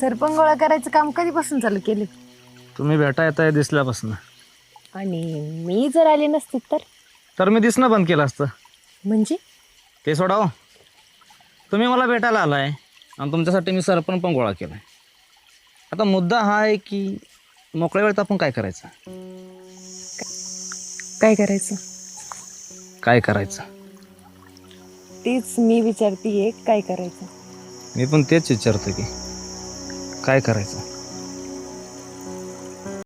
सरपण गोळा करायचं काम कधीपासून चालू केले? तुम्ही भेटा येताय दिसल्यापासून. आणि मी जर आले नसते तर मी दिसणं बंद केलं असतं. म्हणजे ते सोडाव. तुम्ही मला भेटायला आलाय आणि तुमच्यासाठी मी सरपण पण गोळा केलाय. आता मुद्दा हा आहे की मोकळ्या वेळेत आपण काय करायचं. काय करायचं काय करायचं तेच मी विचारतीये, काय करायचं? मी पण तेच विचारतो की काय करायचं.